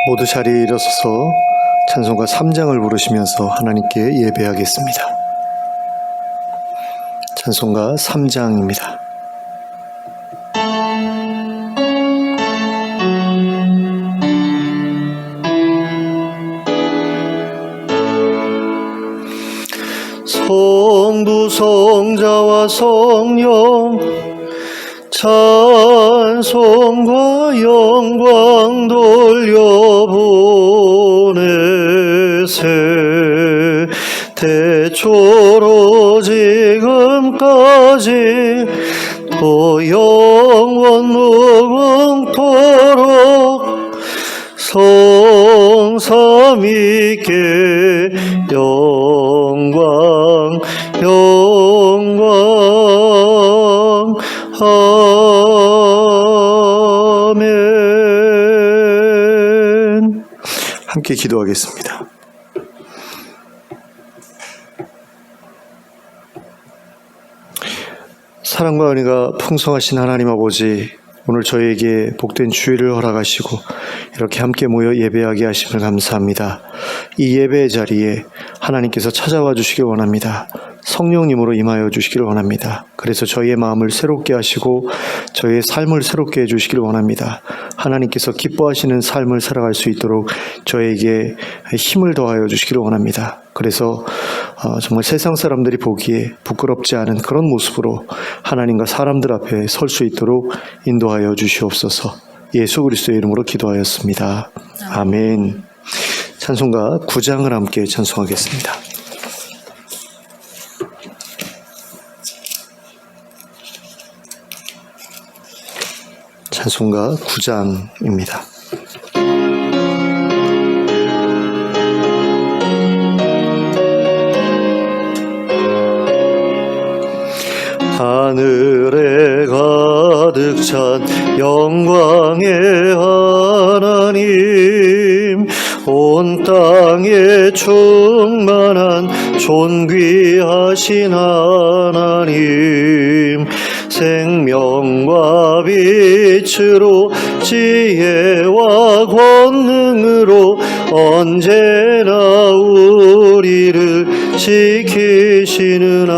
모두 자리에 일어서서 찬송가 3장을 부르시면서 하나님께 예배하겠습니다. 찬송가 3장입니다. 성부 성자와 성령 찬송과 영광 돌려보내세 대초로 지금까지 또 영원 무궁토록 성삼위께 영광 아멘. 함께 기도하겠습니다. 사랑과 은혜가 풍성하신 하나님 아버지, 오늘 저희에게 복된 주일을 허락하시고 이렇게 함께 모여 예배하게 하심을 감사합니다. 이 예배의 자리에 하나님께서 찾아와 주시길 원합니다. 성령님으로 임하여 주시기를 원합니다. 그래서 저희의 마음을 새롭게 하시고 저희의 삶을 새롭게 해주시기를 원합니다. 하나님께서 기뻐하시는 삶을 살아갈 수 있도록 저에게 힘을 더하여 주시기를 원합니다. 그래서 정말 세상 사람들이 보기에 부끄럽지 않은 그런 모습으로 하나님과 사람들 앞에 설 수 있도록 인도하여 주시옵소서. 예수 그리스도의 이름으로 기도하였습니다. 아멘. 찬송가 9장을 함께 찬송하겠습니다. 찬송가 9장입니다. 하늘에 가득 찬 영광의 하나님, 온 땅에 충만한 존귀하신 하나님, 생명과 빛으로 지혜와 권능으로 언제나 우리를 지키시는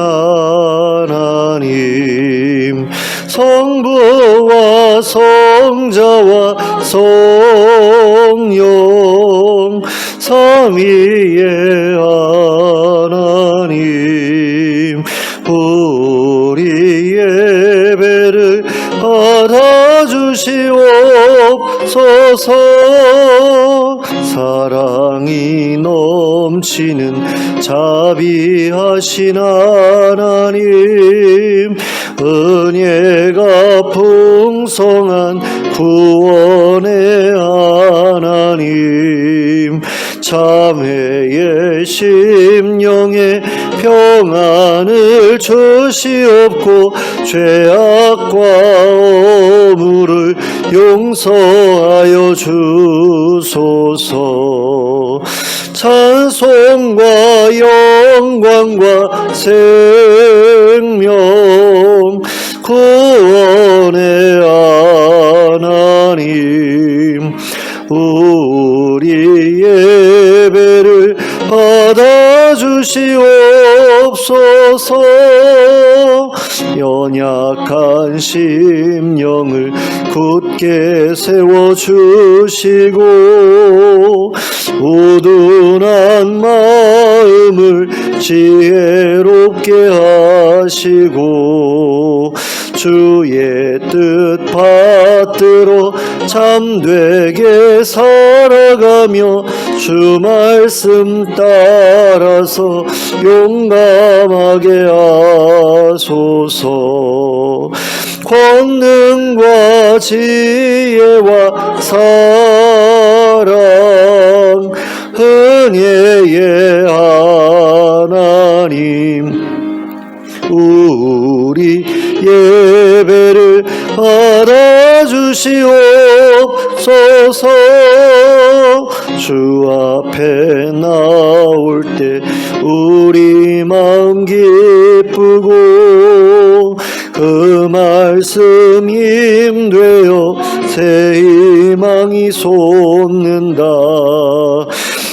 하나님, 성부와 성자와 성령 삼위의 하나님, 우리 예배를 받아주시옵소서. 사랑이 넘치는 자비하신 하나님, 은혜가 풍성한 구원의 하나님, 참회의 심령에 평안을 주시옵고 죄악과 어물을 용서하여 주소서. 찬송과 영광과 생명 구원의 하나님, 우리 예배를 받아주시옵소서. 연약한 심령을 굳게 세워주시고 우둔한 마음을 지혜롭게 하시고 주의 뜻 받들어 참되게 살아가며 주 말씀 따라서 용감하게 하소서. 권능과 지혜와 사랑 은혜의 하나님, 우리 예배를 받아주시옵소서. 주 앞에 나올 때 우리 마음 기쁘고 그 말씀 힘되어 새 희망이 솟는다.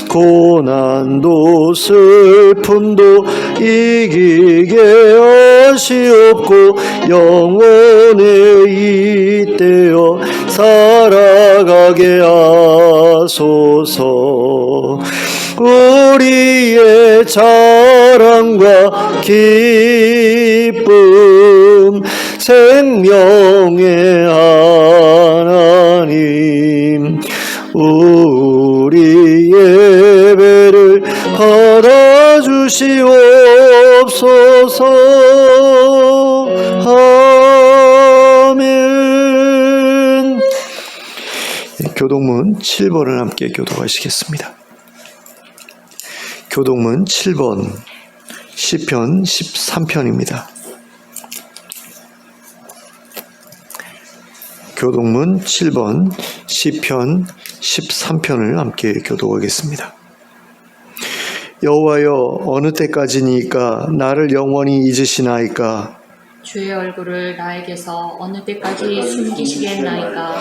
고난도 슬픔도 이기게 하시옵고 영원에 잇대어 살아가게 하소서. 우리의 자랑과 기쁨 생명의 하나님, 우리 예배를 받아주시옵소서. 아멘. 교동문 7번을 함께 교독하시겠습니다. 교동문 7번 시편 13편입니다. 교동문 7번 시편 13편을 함께 교독하겠습니다. 여호와여, 어느 때까지니까 나를 영원히 잊으시나이까? 주의 얼굴을 나에게서 어느 때까지 숨기시겠나이까?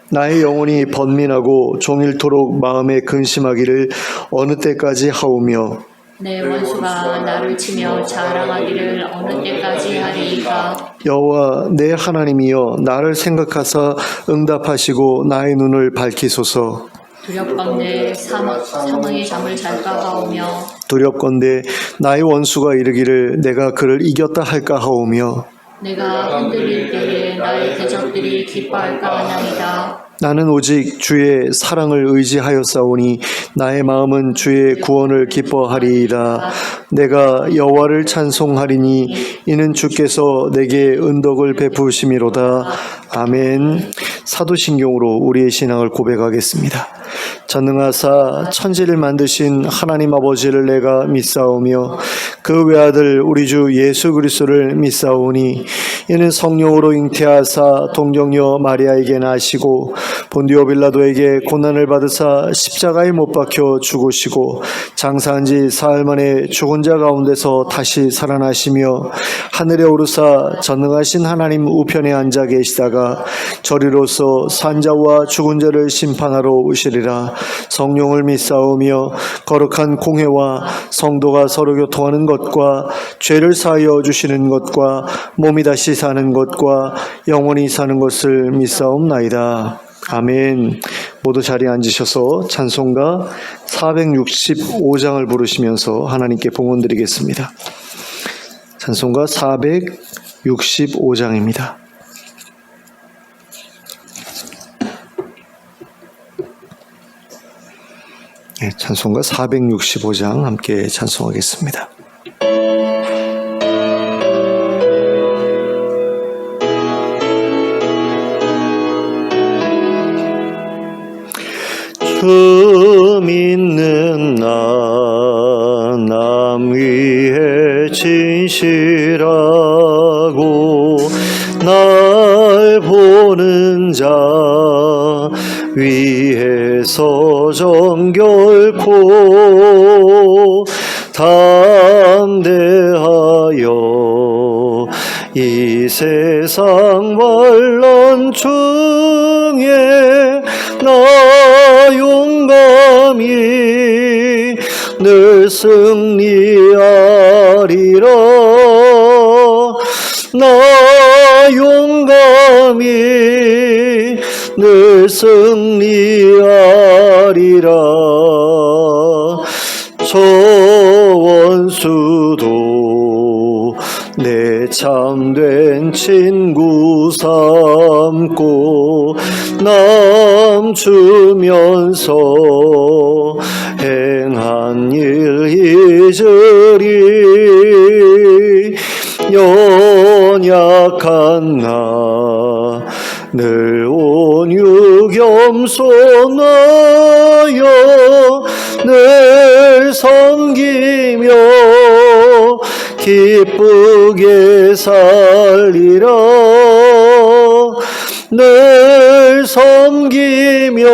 나의 영혼이 번민하고 종일토록 마음에 근심하기를 어느 때까지 하오며, 내 원수가 나를 치며 자랑하기를 어느 때까지 하리이까? 여호와 내 하나님이여, 나를 생각하사 응답하시고 나의 눈을 밝히소서. 두렵건대 사망의 잠을 잘까 하오며, 두렵건대 나의 원수가 이르기를 내가 그를 이겼다 할까 하오며, 내가 흔들릴 때에 나의 대적들이 기뻐할까 하나이다. 나는 오직 주의 사랑을 의지하였사오니 나의 마음은 주의 구원을 기뻐하리이다. 내가 여호와를 찬송하리니 이는 주께서 내게 은덕을 베푸심이로다. 아멘. 사도신경으로 우리의 신앙을 고백하겠습니다. 전능하사 천지를 만드신 하나님 아버지를 내가 믿사오며 그 외아들 우리 주 예수 그리스도를 믿사오니 이는 성령으로 잉태하사 동정녀 마리아에게 나시고 본디오 빌라도에게 고난을 받으사 십자가에 못 박혀 죽으시고 장사한 지 사흘 만에 죽은 자 가운데서 다시 살아나시며 하늘에 오르사 전능하신 하나님 우편에 앉아 계시다가 저리로서 산자와 죽은 자를 심판하러 오시리라. 성령을 믿사오며 거룩한 공회와 성도가 서로 교통하는 것과 죄를 사하여 주시는 것과 몸이 다시 사는 것과 영원히 사는 것을 믿사옵나이다. 아멘. 모두 자리에 앉으셔서 찬송가 465장을 부르시면서 하나님께 봉헌 드리겠습니다. 찬송가 465장입니다. 네, 찬송가 465장 함께 찬송하겠습니다. 주 믿는 남 위에 진실하고 날 보는 자 위에서 정결코 담대하여 이 세상 환난 중에 나 용감히 늘 승리하리라. 나 용감히 늘 승리하리라. 저 원수도 내 참된 친구 삼고 남주면서 행한 일 잊으리. 연약한 나 늘 온유 겸손하여 늘 섬기며 기쁘게 살리라. 늘 섬기며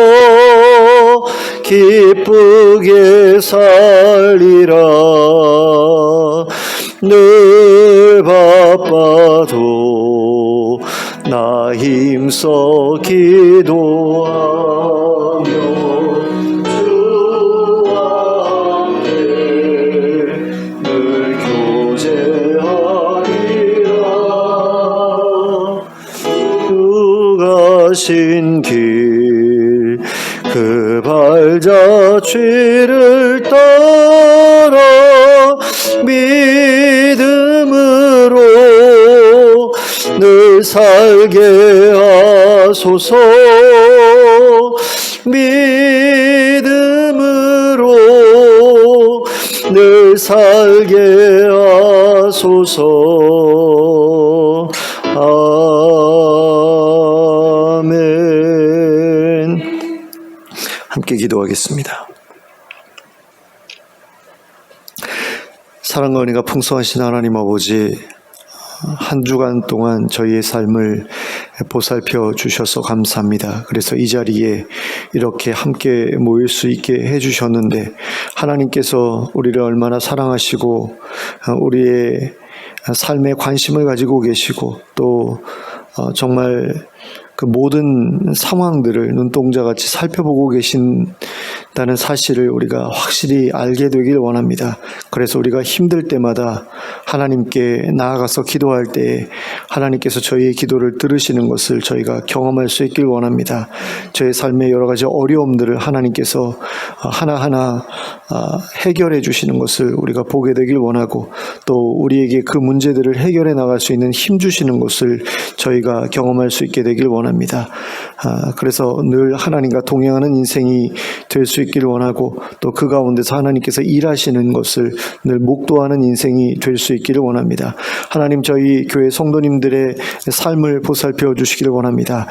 기쁘게 살리라. 늘 바빠도 나 힘써 기도하며 주와 함께 늘 교제하리라. 주 가신 길 그 발자취를 따라 믿음으로 늘 살게 하소서. 믿음으로 늘 살게 하소서. 아멘. 함께 기도하겠습니다. 사랑과 은혜가 풍성하신 하나님 아버지, 한 주간 동안 저희의 삶을 보살펴 주셔서 감사합니다. 그래서 이 자리에 이렇게 함께 모일 수 있게 해주셨는데, 하나님께서 우리를 얼마나 사랑하시고 우리의 삶에 관심을 가지고 계시고 또 정말 그 모든 상황들을 눈동자같이 살펴보고 계신다는 사실을 우리가 확실히 알게 되길 원합니다. 그래서 우리가 힘들 때마다 하나님께 나아가서 기도할 때 하나님께서 저희의 기도를 들으시는 것을 저희가 경험할 수 있길 원합니다. 저의 삶의 여러 가지 어려움들을 하나님께서 하나하나 해결해 주시는 것을 우리가 보게 되길 원하고, 또 우리에게 그 문제들을 해결해 나갈 수 있는 힘 주시는 것을 저희가 경험할 수 있게 되길 원합니다. 그래서 늘 하나님과 동행하는 인생이 될 수 있기를 원하고, 또 그 가운데서 하나님께서 일하시는 것을 늘 목도하는 인생이 될 수 있기를 원합니다. 하나님, 저희 교회 성도님들의 삶을 보살펴 주시기를 원합니다.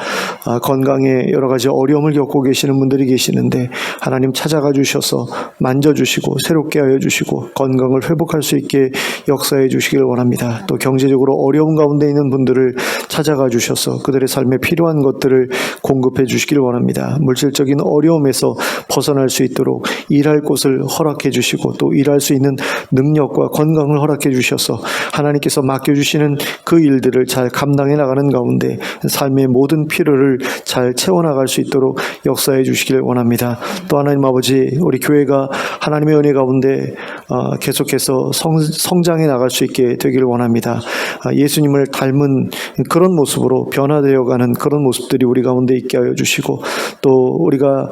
건강에 여러 가지 어려움을 겪고 계시는 분들이 계시는데 하나님 찾아가 주셔서 만져주시고 새롭게 하여 주시고 건강을 회복할 수 있게 역사해 주시기를 원합니다. 또 경제적으로 어려운 가운데 있는 분들을 찾아가 주셔서 그들의 삶에 필요한 것들을 공급해 주시기를 원합니다. 물질적인 어려움에서 벗어날 수 있도록 일할 곳을 허락해 주시고 또 일할 수 있는 능력과 건강을 허락해 주셔서 하나님께서 맡겨주시는 그 일들을 잘 감당해 나가는 가운데 삶의 모든 필요를 잘 채워나갈 수 있도록 역사해 주시기를 원합니다. 또 하나님 아버지, 우리 교회가 하나님의 은혜 가운데 계속해서 성장해 나갈 수 있게 되기를 원합니다. 예수님을 닮은 그런 모습으로 변화되어가는 그런 모습들이 우리 가운데 있게 하여 주시고, 또 우리가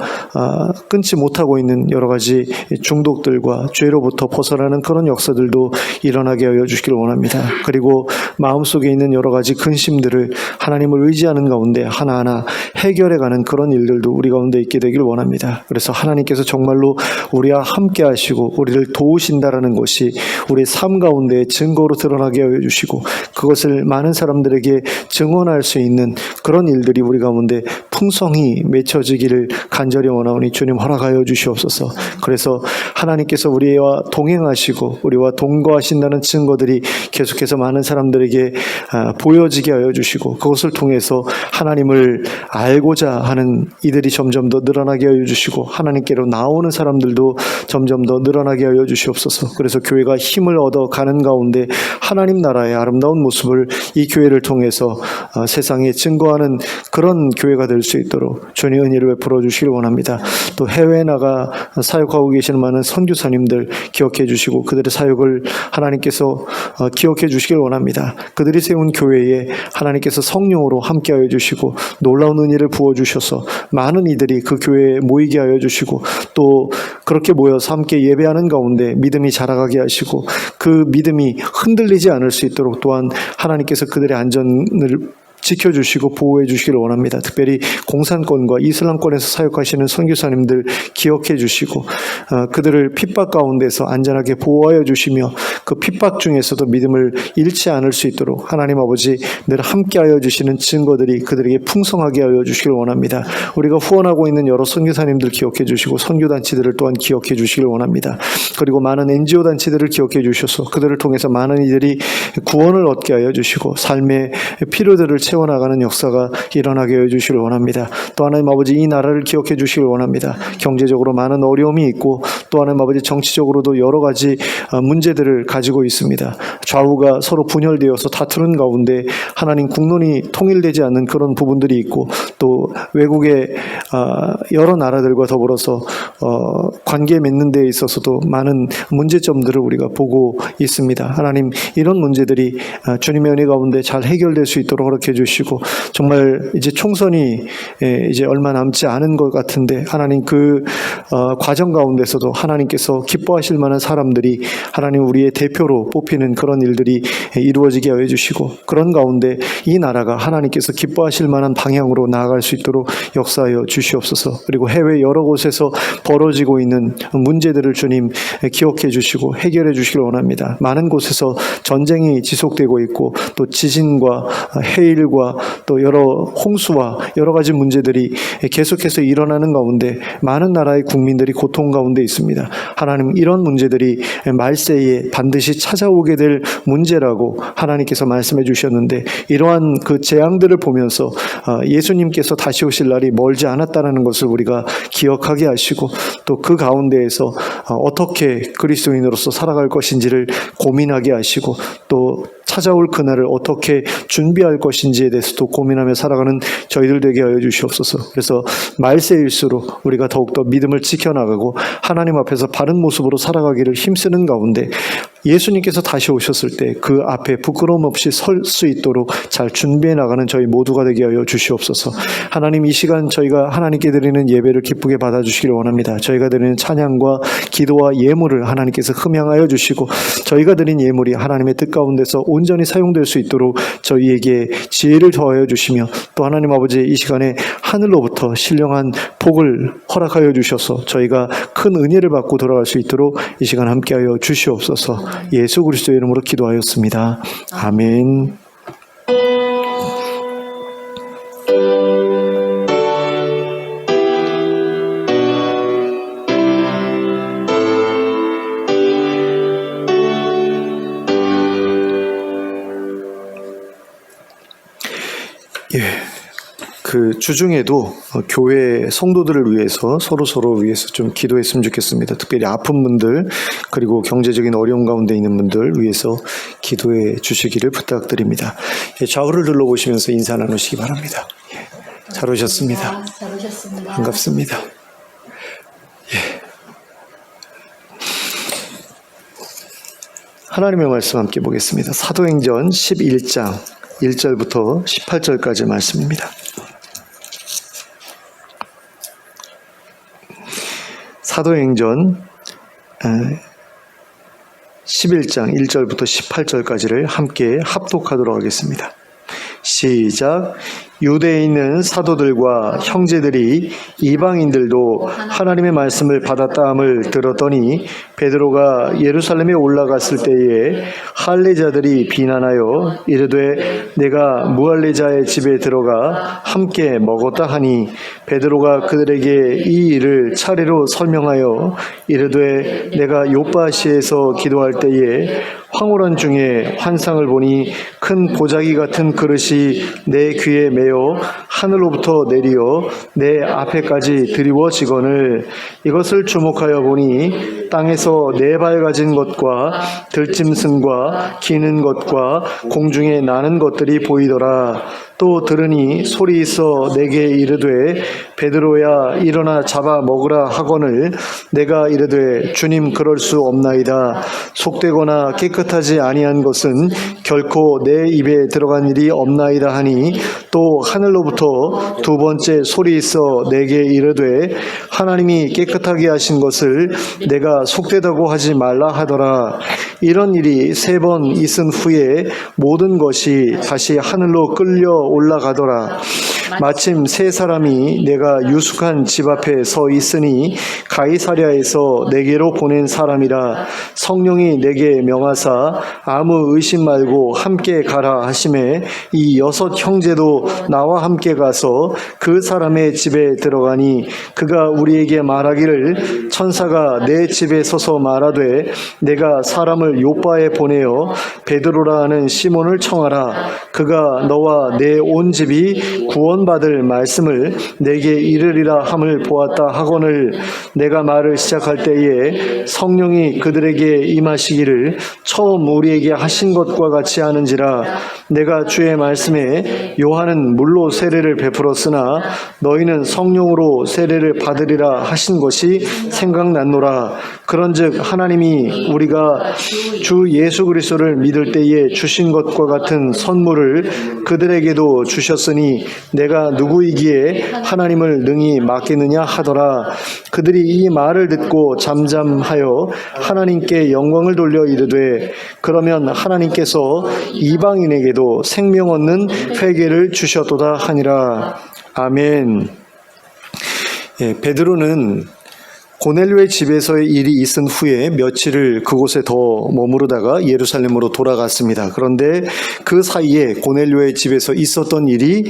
끊지 못하고 있는 여러 가지 중독들과 죄로부터 벗어나는 그런 역사들도 일어나게 하여 주시기를 원합니다. 그리고 마음속에 있는 여러 가지 근심들을 하나님을 의지하는 가운데 하나하나 해결해가는 그런 일들도 우리 가운데 있게 되기를 원합니다. 그래서 하나님께서 정말로 우리와 함께 하시고 우리를 도우신다라는 것이 우리의 삶 가운데 증거로 드러나게 하여 주시고, 그것을 많은 사람들에게 증언할 수 있는 그런 일들이 우리 가운데 풍성히 맺혀지기를 간절히 원하오니 주님 허락하여 주시옵소서. 그래서 하나님께서 우리와 동행하시고 우리와 동거하신다는 증거들이 계속해서 많은 사람들에게 보여지게 하여 주시고, 그것을 통해서 하나님을 알고자 하는 이들이 점점 더 늘어나게 하여 주시고, 하나님께로 나오는 사람들도 점점 더 늘어나게 하여 주시옵소서. 그래서 교회가 힘을 얻어가는 가운데 하나님 나라의 아름다운 모습을 이 교회를 통해서 세상에 증거하는 그런 교회가 될 수 있도록 주님의 은혜를 베풀어 주시길 원합니다. 또 해외에 나가 사역하고 계시는 많은 선교사님들 기억해 주시고 그들의 사역을 하나님께서 기억해 주시길 원합니다. 그들이 세운 교회에 하나님께서 성령으로 함께하여 주시고 놀라운 은혜를 부어주셔서 많은 이들이 그 교회에 모이게 하여 주시고, 또 그렇게 모여서 함께 예배하는 가운데 믿음이 자라가게 하시고 그 믿음이 흔들리지 않을 수 있도록 또한 하나님께서 그들의 안전을 지켜주시고 보호해 주시기를 원합니다. 특별히 공산권과 이슬람권에서 사역하시는 선교사님들 기억해 주시고 그들을 핍박 가운데서 안전하게 보호하여 주시며 그 핍박 중에서도 믿음을 잃지 않을 수 있도록 하나님 아버지 늘 함께하여 주시는 증거들이 그들에게 풍성하게 하여 주시기를 원합니다. 우리가 후원하고 있는 여러 선교사님들 기억해 주시고 선교단체들을 또한 기억해 주시기를 원합니다. 그리고 많은 NGO 단체들을 기억해 주셔서 그들을 통해서 많은 이들이 구원을 얻게 하여 주시고 삶의 필요들을 세워나가는 역사가 일어나게 해주시길 원합니다. 또 하나님 아버지, 이 나라를 기억해 주시길 원합니다. 경제적으로 많은 어려움이 있고 또 하나님 아버지, 정치적으로도 여러 가지 문제들을 가지고 있습니다. 좌우가 서로 분열되어서 다투는 가운데 하나님 국론이 통일되지 않는 그런 부분들이 있고, 또 외국의 여러 나라들과 더불어서 관계 맺는 데 있어서도 많은 문제점들을 우리가 보고 있습니다. 하나님, 이런 문제들이 주님의 은혜 가운데 잘 해결될 수 있도록 허락해 주시고, 정말 이제 총선이 이제 얼마 남지 않은 것 같은데 하나님, 그 과정 가운데서도 하나님께서 기뻐하실 만한 사람들이 하나님 우리의 대표로 뽑히는 그런 일들이 이루어지게 하여 주시고, 그런 가운데 이 나라가 하나님께서 기뻐하실 만한 방향으로 나아갈 수 있도록 역사하여 주시옵소서. 그리고 해외 여러 곳에서 벌어지고 있는 문제들을 주님 기억해 주시고 해결해 주시길 원합니다. 많은 곳에서 전쟁이 지속되고 있고, 또 지진과 해일과 또 여러 홍수와 여러 가지 문제들이 계속해서 일어나는 가운데 많은 나라의 국민들이 고통 가운데 있습니다. 하나님, 이런 문제들이 말세에 반드시 찾아오게 될 문제라고 하나님께서 말씀해 주셨는데, 이러한 그 재앙들을 보면서 예수님께서 다시 오실 날이 멀지 않았다는 것을 우리가 기억하게 하시고, 또 그 가운데에서 어떻게 그리스도인으로서 살아갈 것인지를 고민하게 하시고, 또 찾아올 그날을 어떻게 준비할 것인지에 대해서도 고민하며 살아가는 저희들 되게 하여 주시옵소서. 그래서 말세일수록 우리가 더욱더 믿음을 지켜나가고 하나님 앞에서 바른 모습으로 살아가기를 힘쓰는 가운데, 예수님께서 다시 오셨을 때 그 앞에 부끄러움 없이 설 수 있도록 잘 준비해 나가는 저희 모두가 되게 하여 주시옵소서. 하나님, 이 시간 저희가 하나님께 드리는 예배를 기쁘게 받아주시기를 원합니다. 저희가 드리는 찬양과 기도와 예물을 하나님께서 흠양하여 주시고, 저희가 드린 예물이 하나님의 뜻 가운데서 온전히 사용될 수 있도록 저희에게 지혜를 더하여 주시며, 또 하나님 아버지, 이 시간에 하늘로부터 신령한 복을 허락하여 주셔서 저희가 큰 은혜를 받고 돌아갈 수 있도록 이 시간 함께하여 주시옵소서. 예수 그리스도의 이름으로 기도하였습니다. 아멘. 그 주중에도 교회 성도들을 위해서 서로 위해서 좀 기도했으면 좋겠습니다. 특별히 아픈 분들, 그리고 경제적인 어려움 가운데 있는 분들 위해서 기도해 주시기를 부탁드립니다. 좌우를 둘러보시면서 인사 나누시기 바랍니다. 잘 오셨습니다. 잘 오셨습니다. 반갑습니다. 하나님의 말씀 함께 보겠습니다. 사도행전 11장 1절부터 18절까지 말씀입니다. 사도행전 11장 1절부터 18절까지를 함께 합독하도록 하겠습니다. 시작. 유대에 있는 사도들과 형제들이 이방인들도 하나님의 말씀을 받았다함을 들었더니, 베드로가 예루살렘에 올라갔을 때에 할례자들이 비난하여 이르되 내가 무할례자의 집에 들어가 함께 먹었다 하니, 베드로가 그들에게 이 일을 차례로 설명하여 이르되 내가 요빠시에서 기도할 때에 황홀한 중에 환상을 보니 큰 보자기 같은 그릇이 내 귀에 매여 하늘로부터 내리어 내 앞에까지 드리워지거늘, 이것을 주목하여 보니 땅에서 네 발 가진 것과 들짐승과 기는 것과 공중에 나는 것들이 보이더라. 또 들으니 소리 있어 내게 이르되 베드로야 일어나 잡아 먹으라 하거늘, 내가 이르되 주님 그럴 수 없나이다. 속되거나 깨끗하지 아니한 것은 결코 내 입에 들어간 일이 없나이다 하니, 또 하늘로부터 두 번째 소리 있어 내게 이르되 하나님이 깨끗하게 하신 것을 내가 속되다고 하지 말라 하더라. 이런 일이 3번 있은 후에 모든 것이 다시 하늘로 끌려 올라가더라. 마침 세 사람이 내가 유숙한 집 앞에 서 있으니 가이사랴에서 내게로 보낸 사람이라. 성령이 내게 명하사 아무 의심 말고 함께 가라 하시매 이 6 형제도 나와 함께 가서 그 사람의 집에 들어가니 그가 우리에게 말하기를 천사가 내 집에 서서 말하되 내가 사람을 요빠에 보내어 베드로라 하는 시몬을 청하라. 그가 너와 내 온 집이 구원받을 말씀을 내게 이르리라 함을 보았다 하거늘. 내가 말을 시작할 때에 성령이 그들에게 임하시기를 처음 우리에게 하신 것과 같이 하는지라. 내가 주의 말씀에 요한은 물로 세례를 베풀었으나 너희는 성령으로 세례를 받으리라 하신 것이 생각났노라. 그런즉 하나님이 우리가 주 예수 그리스도를 믿을 때에 주신 것과 같은 선물을 그들에게도 주셨으니 내가 누구이기에 하나님을 능히 맡기느냐 하더라. 그들이 이 말을 듣고 잠잠하여 하나님께 영광을 돌려 이르되 그러면 하나님께서 이방인에게도 생명 얻는 회개를 주셨도다 하니라. 아멘. 베드로는 고넬료의 집에서의 일이 있은 후에 며칠을 그곳에 더 머무르다가 예루살렘으로 돌아갔습니다. 그런데 그 사이에 고넬료의 집에서 있었던 일이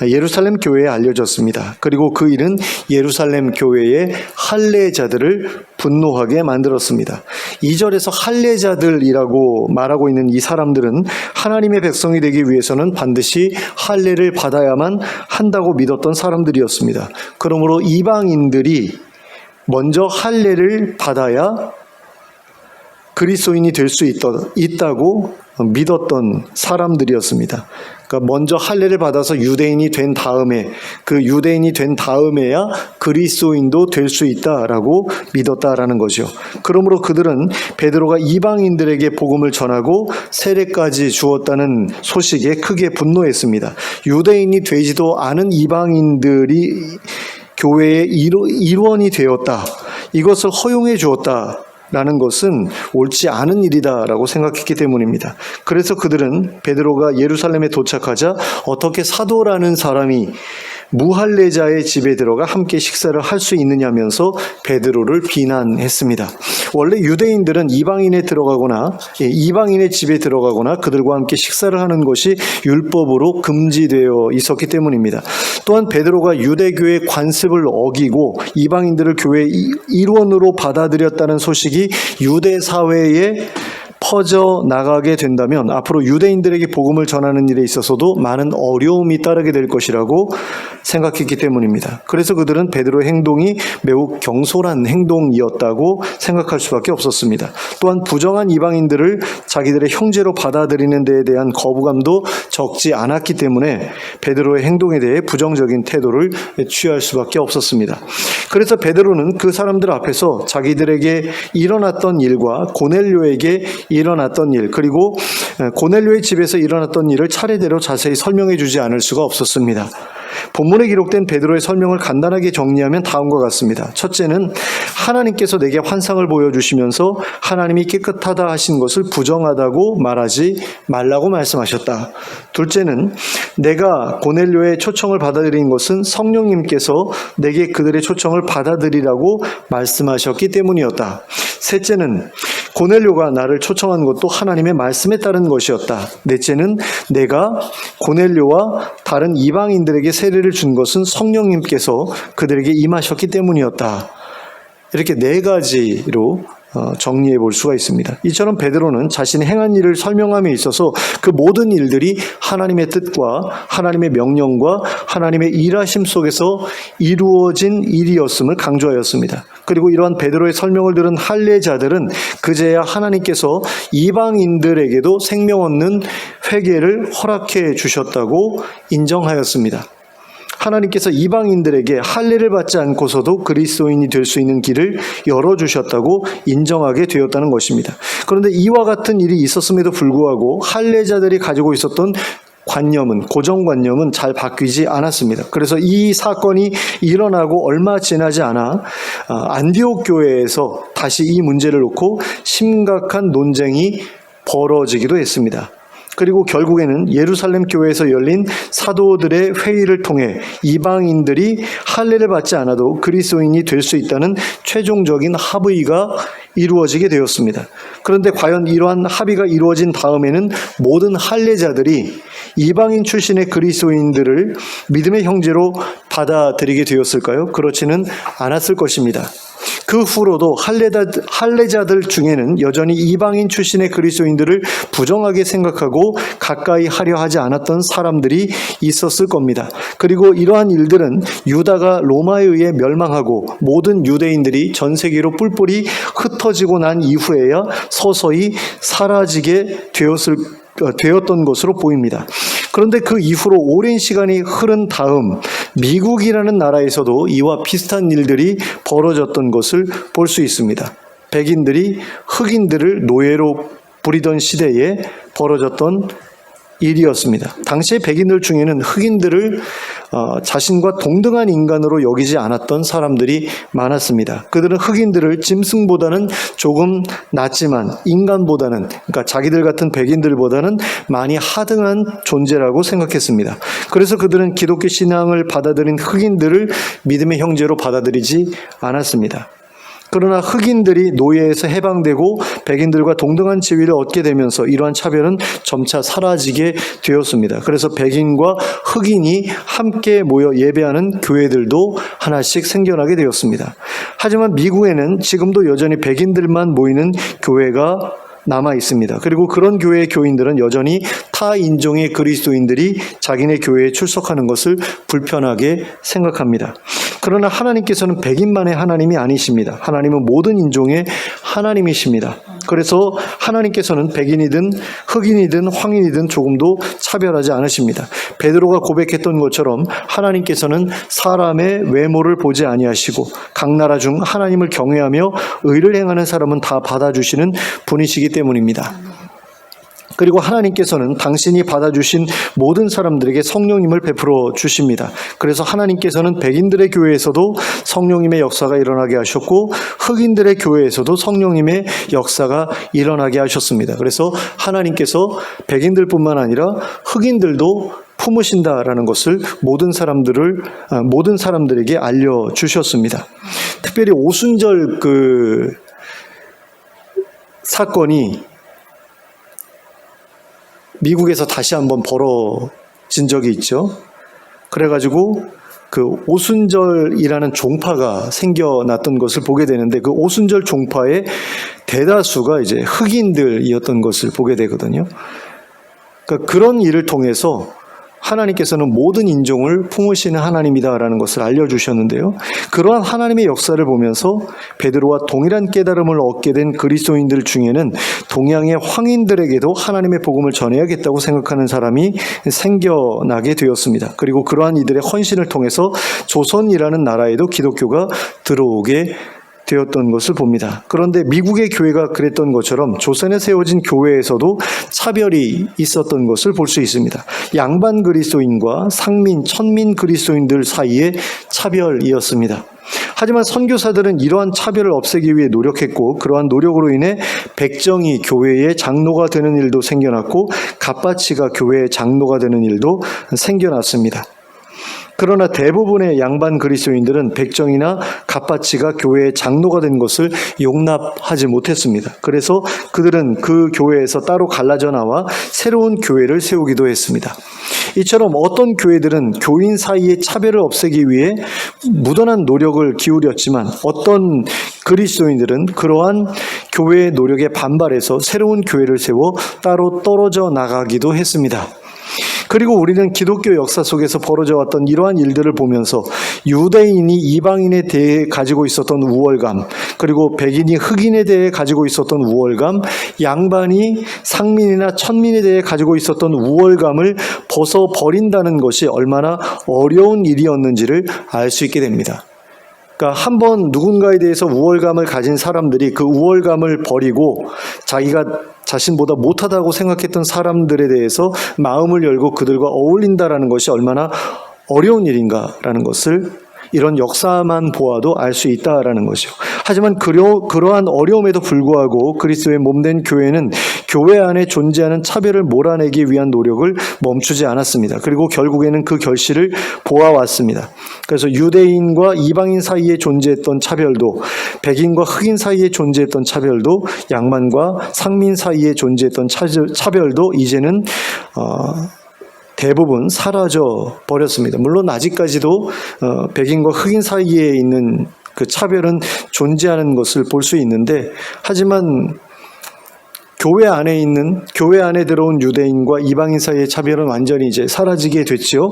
예루살렘 교회에 알려졌습니다. 그리고 그 일은 예루살렘 교회의 할례자들을 분노하게 만들었습니다. 2절에서 할례자들이라고 말하고 있는 이 사람들은 하나님의 백성이 되기 위해서는 반드시 할례를 받아야만 한다고 믿었던 사람들이었습니다. 그러므로 이방인들이 먼저 할례를 받아야 그리스도인이 될 수 있다고 믿었던 사람들이었습니다. 그러니까 먼저 할례를 받아서 유대인이 된 다음에 그 유대인이 된 다음에야 그리스도인도 될 수 있다라고 믿었다라는 거죠. 그러므로 그들은 베드로가 이방인들에게 복음을 전하고 세례까지 주었다는 소식에 크게 분노했습니다. 유대인이 되지도 않은 이방인들이 교회의 일원이 되었다. 이것을 허용해 주었다. 라는 것은 옳지 않은 일이다라고 생각했기 때문입니다. 그래서 그들은 베드로가 예루살렘에 도착하자 어떻게 사도라는 사람이 무할례자의 집에 들어가 함께 식사를 할 수 있느냐면서 베드로를 비난했습니다. 원래 유대인들은 이방인의 집에 들어가거나 그들과 함께 식사를 하는 것이 율법으로 금지되어 있었기 때문입니다. 또한 베드로가 유대교의 관습을 어기고 이방인들을 교회의 일원으로 받아들였다는 소식이 유대 사회에 퍼져 나가게 된다면 앞으로 유대인들에게 복음을 전하는 일에 있어서도 많은 어려움이 따르게 될 것이라고 생각했기 때문입니다. 그래서 그들은 베드로의 행동이 매우 경솔한 행동이었다고 생각할 수밖에 없었습니다. 또한 부정한 이방인들을 자기들의 형제로 받아들이는 데에 대한 거부감도 적지 않았기 때문에 베드로의 행동에 대해 부정적인 태도를 취할 수밖에 없었습니다. 그래서 베드로는 그 사람들 앞에서 자기들에게 일어났던 일과 고넬료에게 일어났던 일, 그리고 고넬료의 집에서 일어났던 일을 차례대로 자세히 설명해 주지 않을 수가 없었습니다. 본문에 기록된 베드로의 설명을 간단하게 정리하면 다음과 같습니다. 첫째는 하나님께서 내게 환상을 보여주시면서 하나님이 깨끗하다 하신 것을 부정하다고 말하지 말라고 말씀하셨다. 둘째는 내가 고넬료의 초청을 받아들인 것은 성령님께서 내게 그들의 초청을 받아들이라고 말씀하셨기 때문이었다. 셋째는 고넬료가 나를 초청한 것도 하나님의 말씀에 따른 것이었다. 넷째는 내가 고넬료와 다른 이방인들에게 세례를 준 것은 성령님께서 그들에게 임하셨기 때문이었다. 이렇게 4가지로 정리해 볼 수가 있습니다. 이처럼 베드로는 자신이 행한 일을 설명함에 있어서 그 모든 일들이 하나님의 뜻과 하나님의 명령과 하나님의 일하심 속에서 이루어진 일이었음을 강조하였습니다. 그리고 이러한 베드로의 설명을 들은 할례자들은 그제야 하나님께서 이방인들에게도 생명 얻는 회개를 허락해 주셨다고 인정하였습니다. 하나님께서 이방인들에게 할례를 받지 않고서도 그리스도인이 될 수 있는 길을 열어주셨다고 인정하게 되었다는 것입니다. 그런데 이와 같은 일이 있었음에도 불구하고 할례자들이 가지고 있었던 고정관념은 잘 바뀌지 않았습니다. 그래서 이 사건이 일어나고 얼마 지나지 않아 안디옥 교회에서 다시 이 문제를 놓고 심각한 논쟁이 벌어지기도 했습니다. 그리고 결국에는 예루살렘 교회에서 열린 사도들의 회의를 통해 이방인들이 할례를 받지 않아도 그리스도인이 될 수 있다는 최종적인 합의가 이루어지게 되었습니다. 그런데 과연 이러한 합의가 이루어진 다음에는 모든 할례자들이 이방인 출신의 그리스도인들을 믿음의 형제로 받아들이게 되었을까요? 그렇지는 않았을 것입니다. 그 후로도 할례자들 중에는 여전히 이방인 출신의 그리스도인들을 부정하게 생각하고 가까이 하려 하지 않았던 사람들이 있었을 겁니다. 그리고 이러한 일들은 유다가 로마에 의해 멸망하고 모든 유대인들이 전 세계로 뿔뿔이 흩어지고 난 이후에야 서서히 사라지게 되었던 것으로 보입니다. 그런데 그 이후로 오랜 시간이 흐른 다음 미국이라는 나라에서도 이와 비슷한 일들이 벌어졌던 것을 볼 수 있습니다. 백인들이 흑인들을 노예로 부리던 시대에 벌어졌던 일이었습니다. 당시의 백인들 중에는 흑인들을 자신과 동등한 인간으로 여기지 않았던 사람들이 많았습니다. 그들은 흑인들을 짐승보다는 조금 낫지만 인간보다는, 그러니까 자기들 같은 백인들보다는 많이 하등한 존재라고 생각했습니다. 그래서 그들은 기독교 신앙을 받아들인 흑인들을 믿음의 형제로 받아들이지 않았습니다. 그러나 흑인들이 노예에서 해방되고 백인들과 동등한 지위를 얻게 되면서 이러한 차별은 점차 사라지게 되었습니다. 그래서 백인과 흑인이 함께 모여 예배하는 교회들도 하나씩 생겨나게 되었습니다. 하지만 미국에는 지금도 여전히 백인들만 모이는 교회가 남아 있습니다. 그리고 그런 교회의 교인들은 여전히 타 인종의 그리스도인들이 자기네 교회에 출석하는 것을 불편하게 생각합니다. 그러나 하나님께서는 백인만의 하나님이 아니십니다. 하나님은 모든 인종의 하나님이십니다. 그래서 하나님께서는 백인이든 흑인이든 황인이든 조금도 차별하지 않으십니다. 베드로가 고백했던 것처럼 하나님께서는 사람의 외모를 보지 아니하시고 각 나라 중 하나님을 경외하며 의를 행하는 사람은 다 받아주시는 분이시기 때문입니다. 그리고 하나님께서는 당신이 받아주신 모든 사람들에게 성령님을 베풀어 주십니다. 그래서 하나님께서는 백인들의 교회에서도 성령님의 역사가 일어나게 하셨고 흑인들의 교회에서도 성령님의 역사가 일어나게 하셨습니다. 그래서 하나님께서 백인들뿐만 아니라 흑인들도 품으신다라는 것을 모든 사람들에게 알려주셨습니다. 특별히 오순절 사건이 미국에서 다시 한번 벌어진 적이 있죠. 그래가지고 그 오순절이라는 종파가 생겨났던 것을 보게 되는데 그 오순절 종파의 대다수가 이제 흑인들이었던 것을 보게 되거든요. 그러니까 그런 일을 통해서 하나님께서는 모든 인종을 품으시는 하나님이다라는 것을 알려주셨는데요. 그러한 하나님의 역사를 보면서 베드로와 동일한 깨달음을 얻게 된 그리스도인들 중에는 동양의 황인들에게도 하나님의 복음을 전해야겠다고 생각하는 사람이 생겨나게 되었습니다. 그리고 그러한 이들의 헌신을 통해서 조선이라는 나라에도 기독교가 들어오게 되었던 것을 봅니다. 그런데 미국의 교회가 그랬던 것처럼 조선에 세워진 교회에서도 차별이 있었던 것을 볼 수 있습니다. 양반 그리스도인과 상민, 천민 그리스도인들 사이의 차별이었습니다. 하지만 선교사들은 이러한 차별을 없애기 위해 노력했고 그러한 노력으로 인해 백정이 교회의 장로가 되는 일도 생겨났고 갓바치가 교회의 장로가 되는 일도 생겨났습니다. 그러나 대부분의 양반 그리스도인들은 백정이나 갓바치가 교회의 장로가 된 것을 용납하지 못했습니다. 그래서 그들은 그 교회에서 따로 갈라져 나와 새로운 교회를 세우기도 했습니다. 이처럼 어떤 교회들은 교인 사이의 차별을 없애기 위해 무던한 노력을 기울였지만 어떤 그리스도인들은 그러한 교회의 노력에 반발해서 새로운 교회를 세워 따로 떨어져 나가기도 했습니다. 그리고 우리는 기독교 역사 속에서 벌어져 왔던 이러한 일들을 보면서 유대인이 이방인에 대해 가지고 있었던 우월감, 그리고 백인이 흑인에 대해 가지고 있었던 우월감, 양반이 상민이나 천민에 대해 가지고 있었던 우월감을 벗어버린다는 것이 얼마나 어려운 일이었는지를 알 수 있게 됩니다. 그러니까 한번 누군가에 대해서 우월감을 가진 사람들이 그 우월감을 버리고 자기가 자신보다 못하다고 생각했던 사람들에 대해서 마음을 열고 그들과 어울린다라는 것이 얼마나 어려운 일인가라는 것을 이런 역사만 보아도 알 수 있다라는 것이죠. 하지만 그러한 어려움에도 불구하고 그리스도의 몸된 교회는 교회 안에 존재하는 차별을 몰아내기 위한 노력을 멈추지 않았습니다. 그리고 결국에는 그 결실을 보아왔습니다. 그래서 유대인과 이방인 사이에 존재했던 차별도, 백인과 흑인 사이에 존재했던 차별도, 양반과 상민 사이에 존재했던 차별도 이제는 대부분 사라져 버렸습니다. 물론 아직까지도 백인과 흑인 사이에 있는 그 차별은 존재하는 것을 볼 수 있는데, 하지만 교회 안에 들어온 유대인과 이방인 사이의 차별은 완전히 이제 사라지게 됐죠.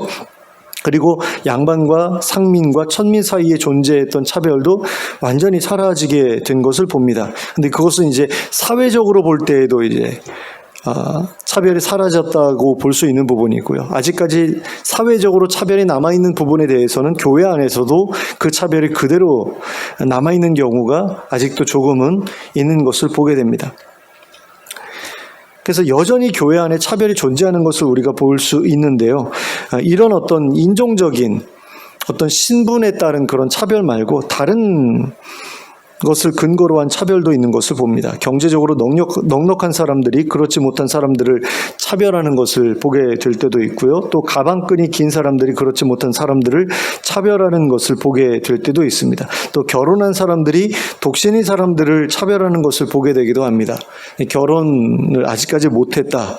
그리고 양반과 상민과 천민 사이에 존재했던 차별도 완전히 사라지게 된 것을 봅니다. 근데 그것은 이제 사회적으로 볼 때에도 이제 차별이 사라졌다고 볼 수 있는 부분이 있고요. 아직까지 사회적으로 차별이 남아있는 부분에 대해서는 교회 안에서도 그 차별이 그대로 남아있는 경우가 아직도 조금은 있는 것을 보게 됩니다. 그래서 여전히 교회 안에 차별이 존재하는 것을 우리가 볼 수 있는데요. 이런 어떤 인종적인 어떤 신분에 따른 그런 차별 말고 다른 것을 근거로 한 차별도 있는 것을 봅니다. 경제적으로 넉넉한 사람들이 그렇지 못한 사람들을 차별하는 것을 보게 될 때도 있고요. 또 가방끈이 긴 사람들이 그렇지 못한 사람들을 차별하는 것을 보게 될 때도 있습니다. 또 결혼한 사람들이 독신인 사람들을 차별하는 것을 보게 되기도 합니다. 결혼을 아직까지 못했다.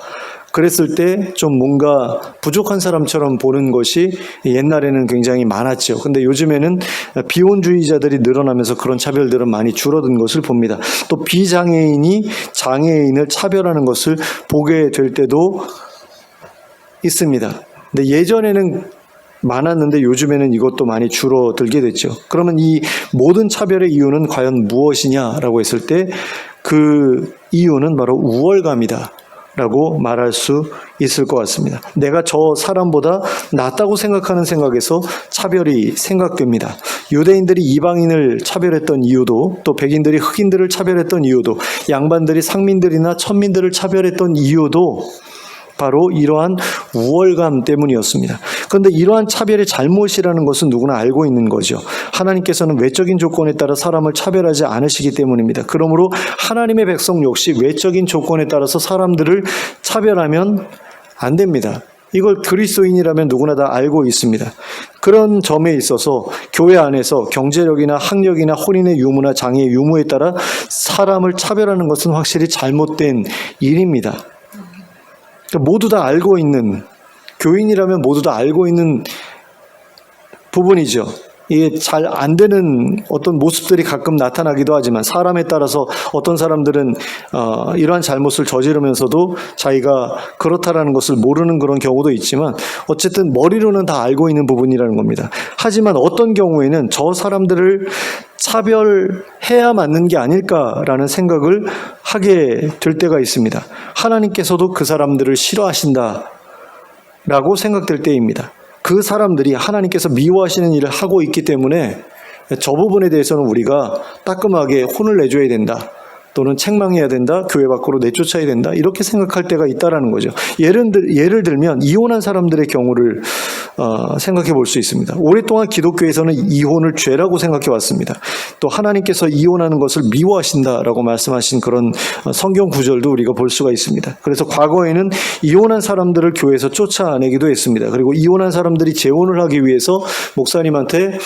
그랬을 때 좀 뭔가 부족한 사람처럼 보는 것이 옛날에는 굉장히 많았죠. 근데 요즘에는 비혼주의자들이 늘어나면서 그런 차별들은 많이 줄어든 것을 봅니다. 또 비장애인이 장애인을 차별하는 것을 보게 될 때도 있습니다. 근데 예전에는 많았는데 요즘에는 이것도 많이 줄어들게 됐죠. 그러면 이 모든 차별의 이유는 과연 무엇이냐라고 했을 때 그 이유는 바로 우월감이다 라고 말할 수 있을 것 같습니다. 내가 저 사람보다 낫다고 생각하는 생각에서 차별이 생각됩니다. 유대인들이 이방인을 차별했던 이유도, 또 백인들이 흑인들을 차별했던 이유도, 양반들이 상민들이나 천민들을 차별했던 이유도 바로 이러한 우월감 때문이었습니다. 그런데 이러한 차별의 잘못이라는 것은 누구나 알고 있는 거죠. 하나님께서는 외적인 조건에 따라 사람을 차별하지 않으시기 때문입니다. 그러므로 하나님의 백성 역시 외적인 조건에 따라서 사람들을 차별하면 안 됩니다. 이걸 그리스도인이라면 누구나 다 알고 있습니다. 그런 점에 있어서 교회 안에서 경제력이나 학력이나 혼인의 유무나 장애의 유무에 따라 사람을 차별하는 것은 확실히 잘못된 일입니다. 모두 다 알고 있는, 교인이라면 모두 다 알고 있는 부분이죠. 이게 잘 안 되는 어떤 모습들이 가끔 나타나기도 하지만, 사람에 따라서 어떤 사람들은 이러한 잘못을 저지르면서도 자기가 그렇다라는 것을 모르는 그런 경우도 있지만, 어쨌든 머리로는 다 알고 있는 부분이라는 겁니다. 하지만 어떤 경우에는 저 사람들을 차별해야 맞는 게 아닐까라는 생각을 하게 될 때가 있습니다. 하나님께서도 그 사람들을 싫어하신다라고 생각될 때입니다. 그 사람들이 하나님께서 미워하시는 일을 하고 있기 때문에 저 부분에 대해서는 우리가 따끔하게 혼을 내줘야 된다, 또는 책망해야 된다, 교회 밖으로 내쫓아야 된다, 이렇게 생각할 때가 있다라는 거죠. 예를 들면 이혼한 사람들의 경우를 생각해 볼 수 있습니다. 오랫동안 기독교에서는 이혼을 죄라고 생각해 왔습니다. 또 하나님께서 이혼하는 것을 미워하신다라고 말씀하신 그런 성경 구절도 우리가 볼 수가 있습니다. 그래서 과거에는 이혼한 사람들을 교회에서 쫓아내기도 했습니다. 그리고 이혼한 사람들이 재혼을 하기 위해서 목사님한테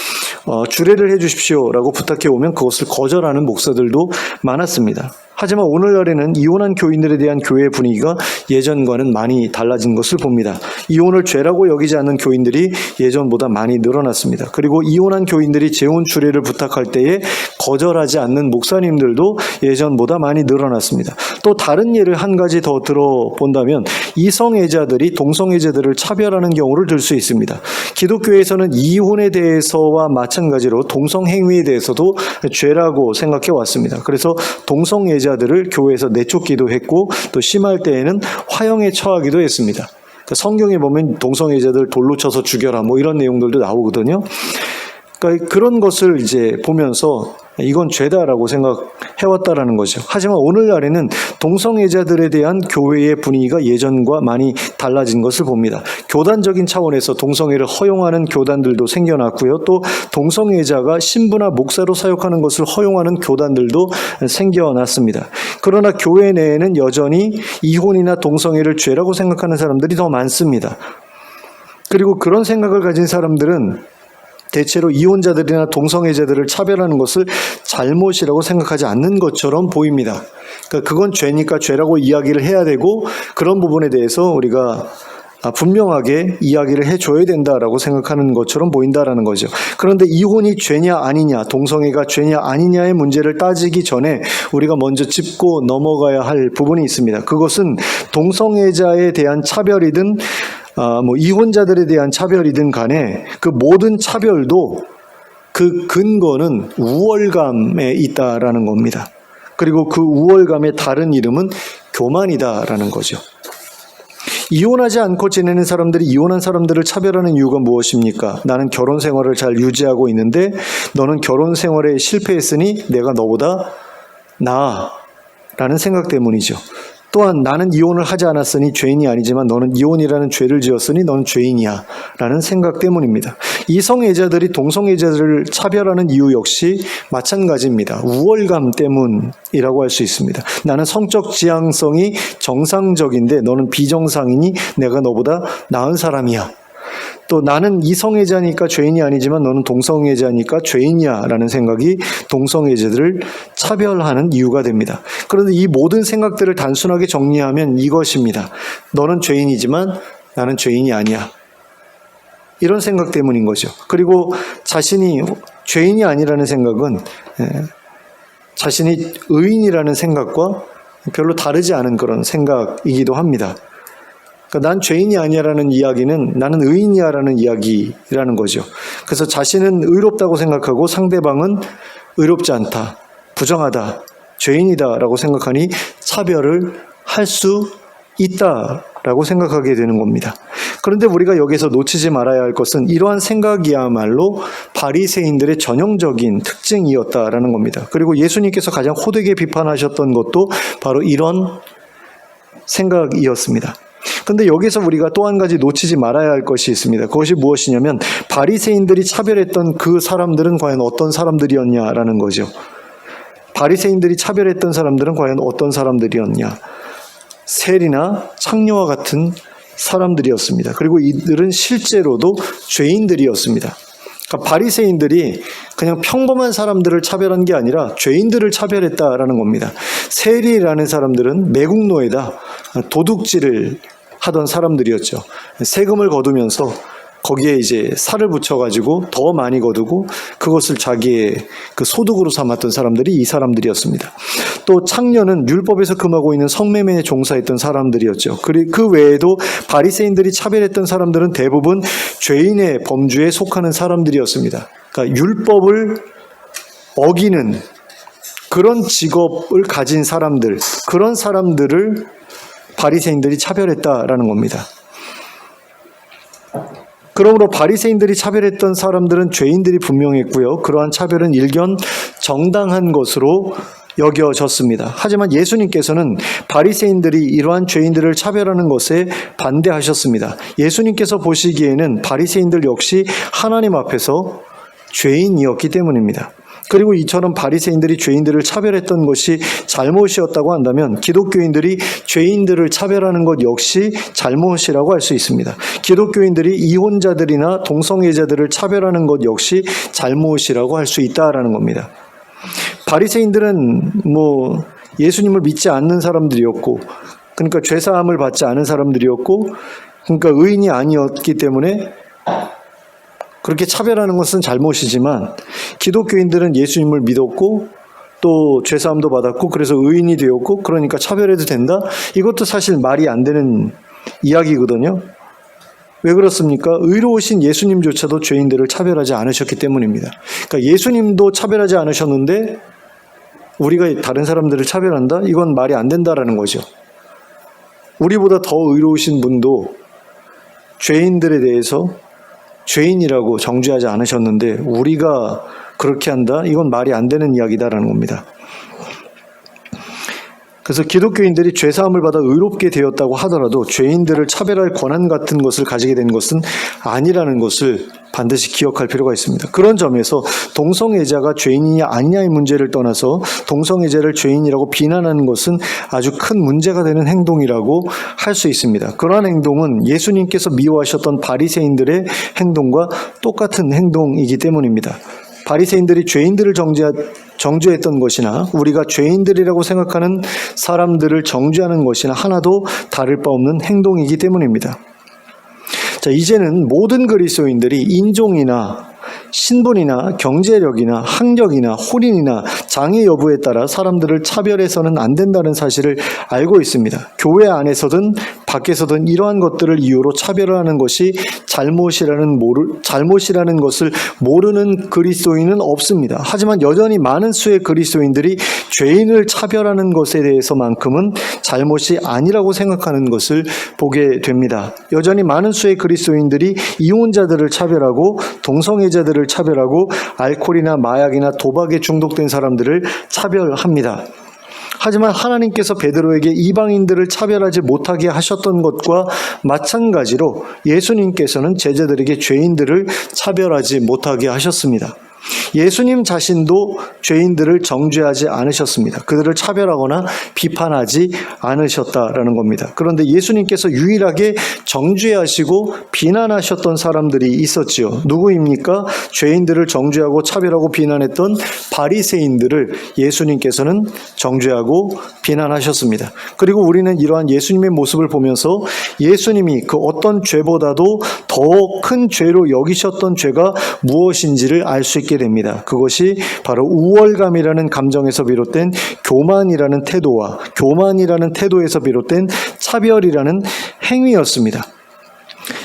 주례를 해 주십시오라고 부탁해 오면 그것을 거절하는 목사들도 많았습니다. 하지만 오늘날에는 이혼한 교인들에 대한 교회의 분위기가 예전과는 많이 달라진 것을 봅니다. 이혼을 죄라고 여기지 않는 교인들이 예전보다 많이 늘어났습니다. 그리고 이혼한 교인들이 재혼 주례를 부탁할 때에 거절하지 않는 목사님들도 예전보다 많이 늘어났습니다. 또 다른 예를 한 가지 더 들어본다면, 이성애자들이 동성애자들을 차별하는 경우를 들 수 있습니다. 기독교에서는 이혼에 대해서와 마찬가지로 동성행위에 대해서도 죄라고 생각해 왔습니다. 그래서 동성애자들을 교회에서 내쫓기도 했고, 또 심할 때에는 화형에 처하기도 했습니다. 그러니까 성경에 보면 동성애자들 돌로 쳐서 죽여라 뭐 이런 내용들도 나오거든요. 그러니까 그런 것을 이제 보면서 이건 죄다라고 생각해왔다라는 거죠. 하지만 오늘날에는 동성애자들에 대한 교회의 분위기가 예전과 많이 달라진 것을 봅니다. 교단적인 차원에서 동성애를 허용하는 교단들도 생겨났고요. 또 동성애자가 신부나 목사로 사역하는 것을 허용하는 교단들도 생겨났습니다. 그러나 교회 내에는 여전히 이혼이나 동성애를 죄라고 생각하는 사람들이 더 많습니다. 그리고 그런 생각을 가진 사람들은 대체로 이혼자들이나 동성애자들을 차별하는 것을 잘못이라고 생각하지 않는 것처럼 보입니다. 그러니까 그건 죄니까 죄라고 이야기를 해야 되고 그런 부분에 대해서 우리가 분명하게 이야기를 해줘야 된다라고 생각하는 것처럼 보인다라는 거죠. 그런데 이혼이 죄냐 아니냐, 동성애가 죄냐 아니냐의 문제를 따지기 전에 우리가 먼저 짚고 넘어가야 할 부분이 있습니다. 그것은 동성애자에 대한 차별이든 이혼자들에 대한 차별이든 간에 그 모든 차별도 그 근거는 우월감에 있다라는 겁니다. 그리고 그 우월감의 다른 이름은 교만이다라는 거죠. 이혼하지 않고 지내는 사람들이 이혼한 사람들을 차별하는 이유가 무엇입니까? 나는 결혼 생활을 잘 유지하고 있는데 너는 결혼 생활에 실패했으니 내가 너보다 나아라는 생각 때문이죠. 또한 나는 이혼을 하지 않았으니 죄인이 아니지만 너는 이혼이라는 죄를 지었으니 너는 죄인이야 라는 생각 때문입니다. 이성애자들이 동성애자들을 차별하는 이유 역시 마찬가지입니다. 우월감 때문이라고 할 수 있습니다. 나는 성적 지향성이 정상적인데 너는 비정상이니 내가 너보다 나은 사람이야. 또 나는 이성애자니까 죄인이 아니지만 너는 동성애자니까 죄인이야 라는 생각이 동성애자들을 차별하는 이유가 됩니다. 그런데 이 모든 생각들을 단순하게 정리하면 이것입니다. 너는 죄인이지만 나는 죄인이 아니야. 이런 생각 때문인 거죠. 그리고 자신이 죄인이 아니라는 생각은 자신이 의인이라는 생각과 별로 다르지 않은 그런 생각이기도 합니다. 그러니까 난 죄인이 아니야라는 이야기는 나는 의인이야라는 이야기라는 거죠. 그래서 자신은 의롭다고 생각하고 상대방은 의롭지 않다, 부정하다, 죄인이다라고 생각하니 차별을 할 수 있다라고 생각하게 되는 겁니다. 그런데 우리가 여기서 놓치지 말아야 할 것은 이러한 생각이야말로 바리새인들의 전형적인 특징이었다라는 겁니다. 그리고 예수님께서 가장 호되게 비판하셨던 것도 바로 이런 생각이었습니다. 그런데 여기서 우리가 또 한 가지 놓치지 말아야 할 것이 있습니다. 그것이 무엇이냐면 바리새인들이 차별했던 그 사람들은 과연 어떤 사람들이었냐라는 거죠. 바리새인들이 차별했던 사람들은 과연 어떤 사람들이었냐. 세리나 창녀와 같은 사람들이었습니다. 그리고 이들은 실제로도 죄인들이었습니다. 그러니까 바리새인들이 그냥 평범한 사람들을 차별한 게 아니라 죄인들을 차별했다라는 겁니다. 세리라는 사람들은 매국노에다 도둑질을 하던 사람들이었죠. 세금을 거두면서 거기에 이제 살을 붙여가지고 더 많이 거두고 그것을 자기의 그 소득으로 삼았던 사람들이 이 사람들이었습니다. 또 창녀는 율법에서 금하고 있는 성매매에 종사했던 사람들이었죠. 그리고 그 외에도 바리새인들이 차별했던 사람들은 대부분 죄인의 범주에 속하는 사람들이었습니다. 그러니까 율법을 어기는 그런 직업을 가진 사람들, 그런 사람들을 바리새인들이 차별했다라는 겁니다. 그러므로 바리새인들이 차별했던 사람들은 죄인들이 분명했고요. 그러한 차별은 일견 정당한 것으로 여겨졌습니다. 하지만 예수님께서는 바리새인들이 이러한 죄인들을 차별하는 것에 반대하셨습니다. 예수님께서 보시기에는 바리새인들 역시 하나님 앞에서 죄인이었기 때문입니다. 그리고 이처럼 바리새인들이 죄인들을 차별했던 것이 잘못이었다고 한다면 기독교인들이 죄인들을 차별하는 것 역시 잘못이라고 할 수 있습니다. 기독교인들이 이혼자들이나 동성애자들을 차별하는 것 역시 잘못이라고 할 수 있다라는 겁니다. 바리새인들은 예수님을 믿지 않는 사람들이었고, 그러니까 죄사함을 받지 않은 사람들이었고, 그러니까 의인이 아니었기 때문에 그렇게 차별하는 것은 잘못이지만 기독교인들은 예수님을 믿었고 또 죄사함도 받았고 그래서 의인이 되었고 그러니까 차별해도 된다? 이것도 사실 말이 안 되는 이야기거든요. 왜 그렇습니까? 의로우신 예수님조차도 죄인들을 차별하지 않으셨기 때문입니다. 그러니까 예수님도 차별하지 않으셨는데 우리가 다른 사람들을 차별한다? 이건 말이 안 된다라는 거죠. 우리보다 더 의로우신 분도 죄인들에 대해서 죄인이라고 정죄하지 않으셨는데 우리가 그렇게 한다? 이건 말이 안 되는 이야기다라는 겁니다. 그래서 기독교인들이 죄사함을 받아 의롭게 되었다고 하더라도 죄인들을 차별할 권한 같은 것을 가지게 된 것은 아니라는 것을 반드시 기억할 필요가 있습니다. 그런 점에서 동성애자가 죄인이냐 아니냐의 문제를 떠나서 동성애자를 죄인이라고 비난하는 것은 아주 큰 문제가 되는 행동이라고 할 수 있습니다. 그러한 행동은 예수님께서 미워하셨던 바리새인들의 행동과 똑같은 행동이기 때문입니다. 바리새인들이 죄인들을 정죄했던 것이나 우리가 죄인들이라고 생각하는 사람들을 정죄하는 것이나 하나도 다를 바 없는 행동이기 때문입니다. 자, 이제는 모든 그리스도인들이 인종이나 신분이나 경제력이나 학력이나 혼인이나 장애 여부에 따라 사람들을 차별해서는 안 된다는 사실을 알고 있습니다. 교회 안에서든 밖에서든 이러한 것들을 이유로 차별을 하는 것이 잘못이라는 것을 모르는 그리스도인은 없습니다. 하지만 여전히 많은 수의 그리스도인들이 죄인을 차별하는 것에 대해서만큼은 잘못이 아니라고 생각하는 것을 보게 됩니다. 여전히 많은 수의 그리스도인들이 이혼자들을 차별하고 동성애자들을 차별하고 알코올이나 마약이나 도박에 중독된 사람들을 차별합니다. 하지만 하나님께서 베드로에게 이방인들을 차별하지 못하게 하셨던 것과 마찬가지로 예수님께서는 제자들에게 죄인들을 차별하지 못하게 하셨습니다. 예수님 자신도 죄인들을 정죄하지 않으셨습니다. 그들을 차별하거나 비판하지 않으셨다라는 겁니다. 그런데 예수님께서 유일하게 정죄하시고 비난하셨던 사람들이 있었지요. 누구입니까? 죄인들을 정죄하고 차별하고 비난했던 바리새인들을 예수님께서는 정죄하고 비난하셨습니다. 그리고 우리는 이러한 예수님의 모습을 보면서 예수님이 그 어떤 죄보다도 더 큰 죄로 여기셨던 죄가 무엇인지를 알 수 있게 됩니다. 그것이 바로 우월감이라는 감정에서 비롯된 교만이라는 태도와 교만이라는 태도에서 비롯된 차별이라는 행위였습니다.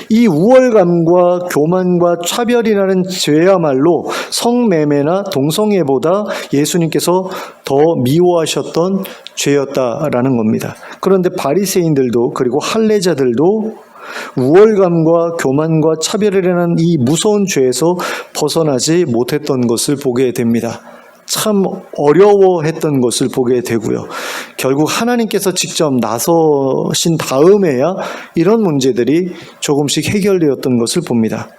이 우월감과 교만과 차별이라는 죄야말로 성매매나 동성애보다 예수님께서 더 미워하셨던 죄였다라는 겁니다. 그런데 바리새인들도 그리고 할례자들도 우월감과 교만과 차별이라는 이 무서운 죄에서 벗어나지 못했던 것을 보게 됩니다. 참 어려워했던 것을 보게 되고요. 결국 하나님께서 직접 나서신 다음에야 이런 문제들이 조금씩 해결되었던 것을 봅니다.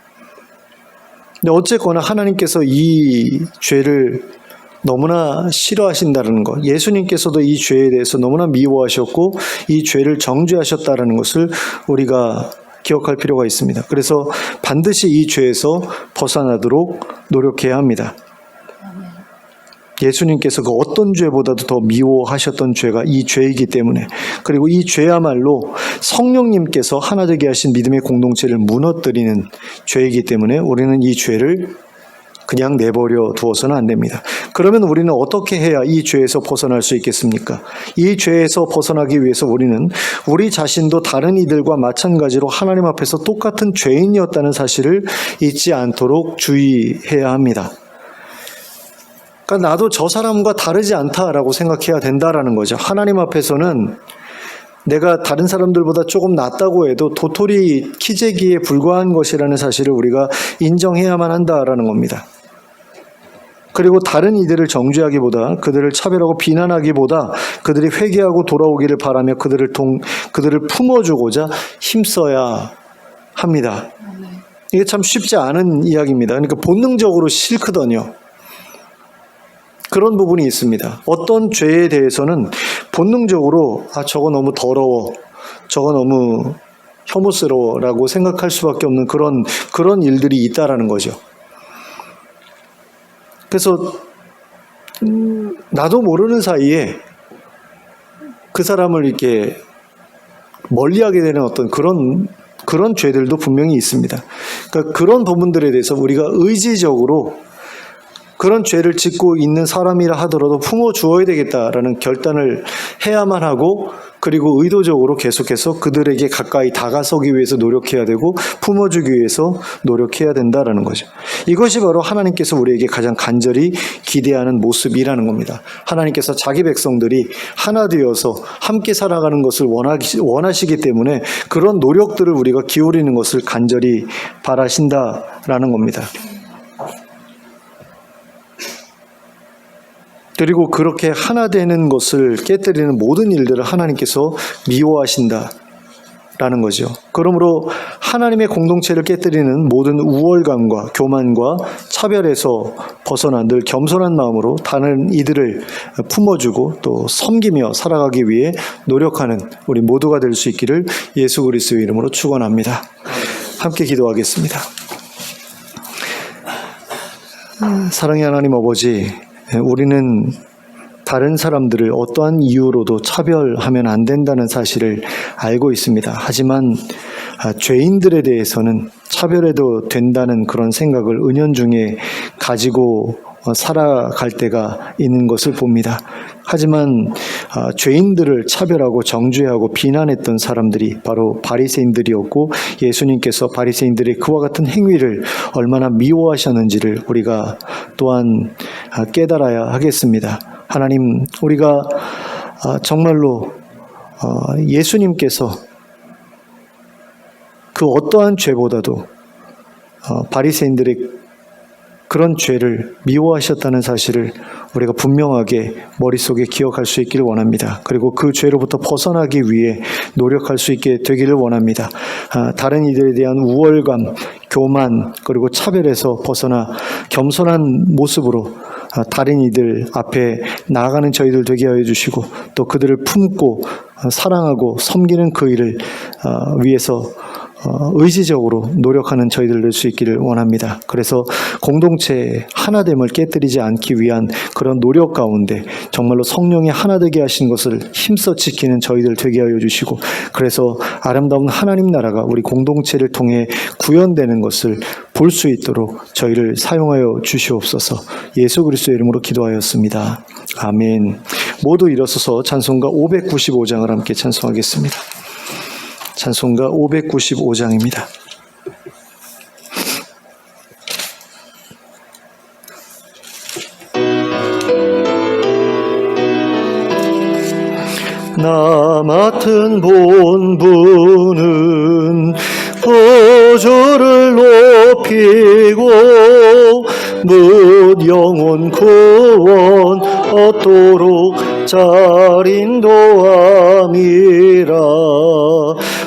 근데 어쨌거나 하나님께서 이 죄를 너무나 싫어하신다는 것, 예수님께서도 이 죄에 대해서 너무나 미워하셨고 이 죄를 정죄하셨다는 것을 우리가 기억할 필요가 있습니다. 그래서 반드시 이 죄에서 벗어나도록 노력해야 합니다. 예수님께서 그 어떤 죄보다도 더 미워하셨던 죄가 이 죄이기 때문에, 그리고 이 죄야말로 성령님께서 하나 되게 하신 믿음의 공동체를 무너뜨리는 죄이기 때문에 우리는 이 죄를 그냥 내버려 두어서는 안 됩니다. 그러면 우리는 어떻게 해야 이 죄에서 벗어날 수 있겠습니까? 이 죄에서 벗어나기 위해서 우리는 우리 자신도 다른 이들과 마찬가지로 하나님 앞에서 똑같은 죄인이었다는 사실을 잊지 않도록 주의해야 합니다. 그러니까 나도 저 사람과 다르지 않다라고 생각해야 된다라는 거죠. 하나님 앞에서는 내가 다른 사람들보다 조금 낫다고 해도 도토리 키재기에 불과한 것이라는 사실을 우리가 인정해야만 한다라는 겁니다. 그리고 다른 이들을 정죄하기보다, 그들을 차별하고 비난하기보다 그들이 회개하고 돌아오기를 바라며 그들을 품어주고자 힘써야 합니다. 이게 참 쉽지 않은 이야기입니다. 그러니까 본능적으로 싫거든요. 그런 부분이 있습니다. 어떤 죄에 대해서는 본능적으로 저거 너무 더러워, 저거 너무 혐오스러워라고 생각할 수밖에 없는 그런 일들이 있다라는 거죠. 그래서 나도 모르는 사이에 그 사람을 이렇게 멀리하게 되는 어떤 그런 죄들도 분명히 있습니다. 그러니까 그런 부분들에 대해서 우리가 의지적으로 그런 죄를 짓고 있는 사람이라 하더라도 품어주어야 되겠다라는 결단을 해야만 하고, 그리고 의도적으로 계속해서 그들에게 가까이 다가서기 위해서 노력해야 되고 품어주기 위해서 노력해야 된다라는 거죠. 이것이 바로 하나님께서 우리에게 가장 간절히 기대하는 모습이라는 겁니다. 하나님께서 자기 백성들이 하나 되어서 함께 살아가는 것을 원하시기 때문에 그런 노력들을 우리가 기울이는 것을 간절히 바라신다라는 겁니다. 그리고 그렇게 하나 되는 것을 깨뜨리는 모든 일들을 하나님께서 미워하신다라는 거죠. 그러므로 하나님의 공동체를 깨뜨리는 모든 우월감과 교만과 차별에서 벗어나 늘 겸손한 마음으로 다른 이들을 품어주고 또 섬기며 살아가기 위해 노력하는 우리 모두가 될 수 있기를 예수 그리스도의 이름으로 축원합니다. 함께 기도하겠습니다. 사랑의 하나님 아버지, 우리는 다른 사람들을 어떠한 이유로도 차별하면 안 된다는 사실을 알고 있습니다. 하지만 죄인들에 대해서는 차별해도 된다는 그런 생각을 은연중에 가지고 살아갈 때가 있는 것을 봅니다. 하지만 죄인들을 차별하고 정죄하고 비난했던 사람들이 바로 바리새인들이었고, 예수님께서 바리새인들의 그와 같은 행위를 얼마나 미워하셨는지를 우리가 또한 깨달아야 하겠습니다. 하나님, 우리가 정말로 예수님께서 그 어떠한 죄보다도 바리새인들의 그런 죄를 미워하셨다는 사실을 우리가 분명하게 머릿속에 기억할 수 있기를 원합니다. 그리고 그 죄로부터 벗어나기 위해 노력할 수 있게 되기를 원합니다. 다른 이들에 대한 우월감, 교만, 그리고 차별에서 벗어나 겸손한 모습으로 다른 이들 앞에 나아가는 저희들 되게 하여 주시고, 또 그들을 품고 사랑하고 섬기는 그 일을 위해서 의지적으로 노력하는 저희들 될 수 있기를 원합니다. 그래서 공동체의 하나됨을 깨뜨리지 않기 위한 그런 노력 가운데 정말로 성령이 하나 되게 하신 것을 힘써 지키는 저희들 되게 하여 주시고, 그래서 아름다운 하나님 나라가 우리 공동체를 통해 구현되는 것을 볼 수 있도록 저희를 사용하여 주시옵소서. 예수 그리스도의 이름으로 기도하였습니다. 아멘. 모두 일어서서 찬송가 595장을 함께 찬송하겠습니다. 찬송가 595장입니다. 나 맡은 본분은 보조를 높이고 묻 영혼 구원 얻도록 잘 인도함이라.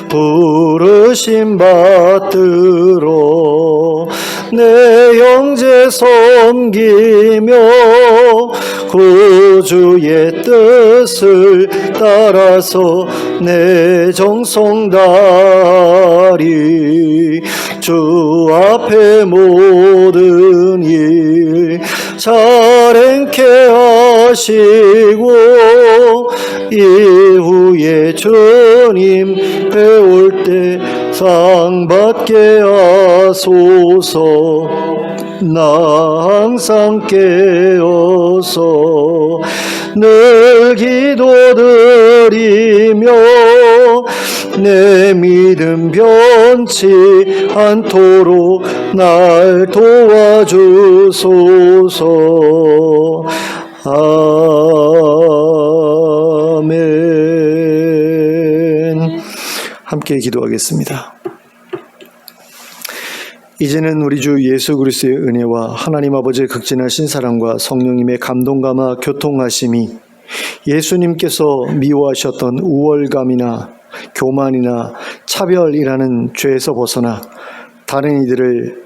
부르심 받들어 내 형제 섬기며 구주의 뜻을 따라서 내 정성 다하리. 주 앞에 모든 일 잘 행케 하시고 이후에 주님 배울 때 상 받게 하소서. 나 항상 깨어서 늘 기도드리며 내 믿음 변치 않도록 날 도와주소서. 아멘. 함께 기도하겠습니다. 이제는 우리 주 예수 그리스도의 은혜와 하나님 아버지의 극진하신 사랑과 성령님의 감동감화 교통하심이 예수님께서 미워하셨던 우월감이나 교만이나 차별이라는 죄에서 벗어나 다른 이들을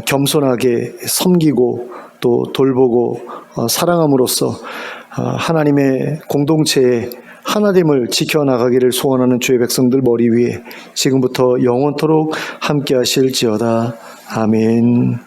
겸손하게 섬기고 또 돌보고 사랑함으로써 하나님의 공동체의 하나됨을 지켜나가기를 소원하는 주의 백성들 머리 위에 지금부터 영원토록 함께 하실지어다. 아멘.